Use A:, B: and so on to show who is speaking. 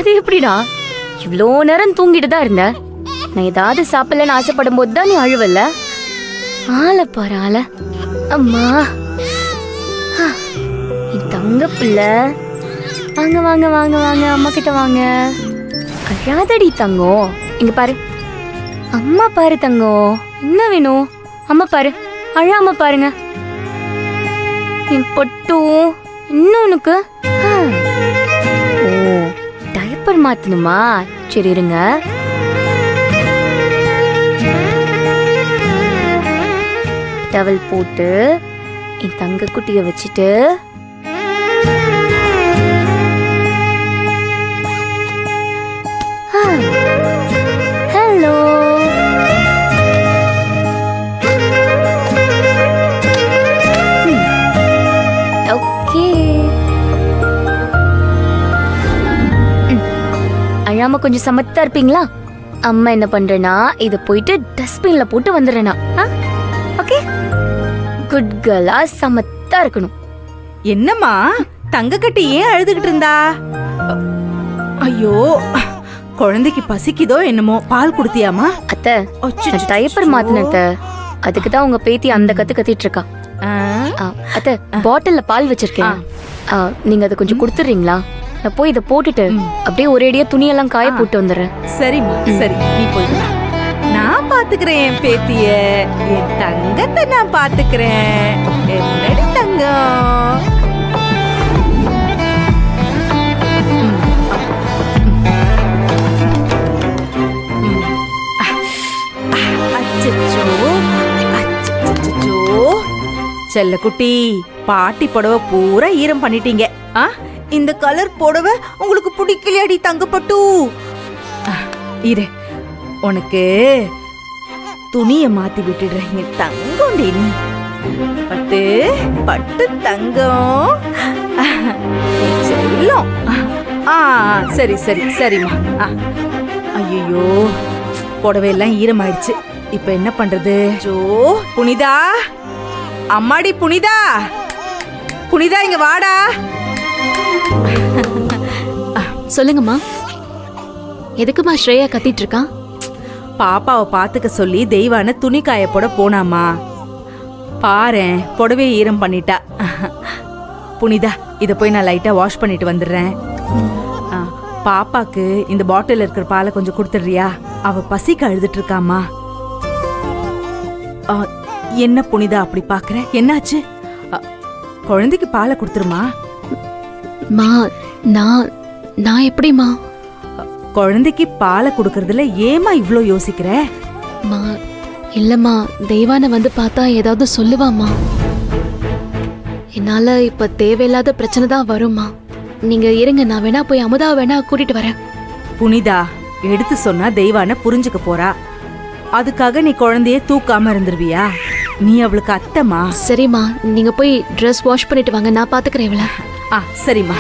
A: அது எப்படிடா? இவ்வளோ நேரம் தூங்கிட்டு தான் இருந்த. நான் ஏதாவது சாப்பிடலன்னு ஆசைப்படும் போது தான் நீ அழுவல. ஆளை பாரு ஆள. அம்மா என் தங்க பிள்ளை, வாங்க வாங்க வாங்க வாங்க, அம்மா கிட்ட வாங்க. அழாதடி தங்கம். இங்க பாரு அம்மா, பாரு தங்கம், என்ன வேணும்? அம்மா பாரு, அழாம பாருங்க. என் பொட்டு இன்னும் உனக்கு டைப்பர் மாத்தணுமா? சரி இருங்க. டவல் போட்டு என் தங்க குட்டிய வச்சுட்டு ஹலோ. ஓகே, அழாம கொஞ்சம் சமத்தா இருப்பீங்களா? அம்மா என்ன பண்றேன்னா இத போயிட்டு டஸ்ட்பின்ல போட்டு வந்துடுறேனா. ஓகே, குட் கேர்லா சமத்தா இருக்கணும்.
B: என்னம்மா தங்க கட்டி ஏன் அழுதுகிட்டு இருந்தா? ஐயோ, குழந்தைக்கு பசிக்குதோ என்னமோ, பால் குடுத்தியாமா?
A: அத்தை, டைப்பர் மாத்தினத்த, அதுக்கு தான் உங்க பேத்தி அந்த கத்திட்டு இருக்கா. அத்தை, பாட்டில்ல பால் வச்சிருக்கேன், நீங்க அதை கொஞ்சம் கொடுத்துறீங்களா? நான் போய் இதை போட்டுட்டு அப்படியே ஒரேடியா துணியெல்லாம் காய போட்டு வந்துடுறேன்.
B: சரிம்மா, சரி, நீ போய். நான் பாத்துக்கிறேன் என் பேத்திய, என் தங்கத்தை நான் பாத்துக்கிறேன். என்னடி தங்கம்? செல்ல குட்டி, பாட்டி புடவை பூரா ஈரம் பண்ணிட்டீங்க. இந்த கலர் புடவை உங்களுக்கு பிடிக்கலையாடி தங்கப்பட்டு? இரு, உனக்கு துணிய மாத்தி விட்டுடுறேன் தங்கம். நீ பட்டு பட்டு தங்கம் செல்லம். சரி சரி சரிம்மா. ஐயோ, புடவையெல்லாம் ஈரமாயிடுச்சு. இப்ப என்ன பண்றது? ஜோ, புனிதா, அம்மாடி புனிதா, புனிதா இங்க வாடா.
C: சொல்லுங்கம்மா. எதுக்குமா ஸ்ரேயா கத்திட்டு இருக்கா?
B: பாப்பாவை பாத்துக்க சொல்லி தெய்வான துணி காய போட போனாமா. பாரேன், புடவையை ஈரம் பண்ணிட்டா. புனிதா, இத போய் நான் லைட்டா வாஷ் பண்ணிட்டு வந்துடுறேன். பாப்பாக்கு இந்த பாட்டில் இருக்கிற பாலை கொஞ்சம் கொடுத்துடுறியா? அவ பசிக்கு அழுதுட்டு இருக்காமா. என்ன புனிதா அப்படி பாக்குற? என்னாச்சு? குழந்தைக்கு பாலை கொடுத்துருமா.
C: மா, நான் எப்படிமா?
B: குழந்தைக்கு பாலை கொடுக்கறதுல ஏமா இவ்ளோ யோசிக்கிற?
C: மா, இல்லம்மா, தெய்வான வந்து பார்த்தா ஏதாவது சொல்லுவாமா. என்னால இப்ப தேவையில்லாத பிரச்சனை தான் வருமா. நீங்க இருங்க, நான் வேணா போய் அமுதாவை வேணா கூட்டிட்டு வரேன்.
B: புனிதா, எடுத்து சொன்னா தெய்வான புரிஞ்சுக்க போறா. அதுக்காக நீ குழந்தைய தூக்காம இருந்துருவியா? நீ அவளுக்கு அத்தைமா.
C: சரிம்மா, நீங்க போய் ட்ரெஸ் வாஷ் பண்ணிட்டு வாங்க, நான் பாத்துக்கிறேன் இவள.
B: சரிம்மா.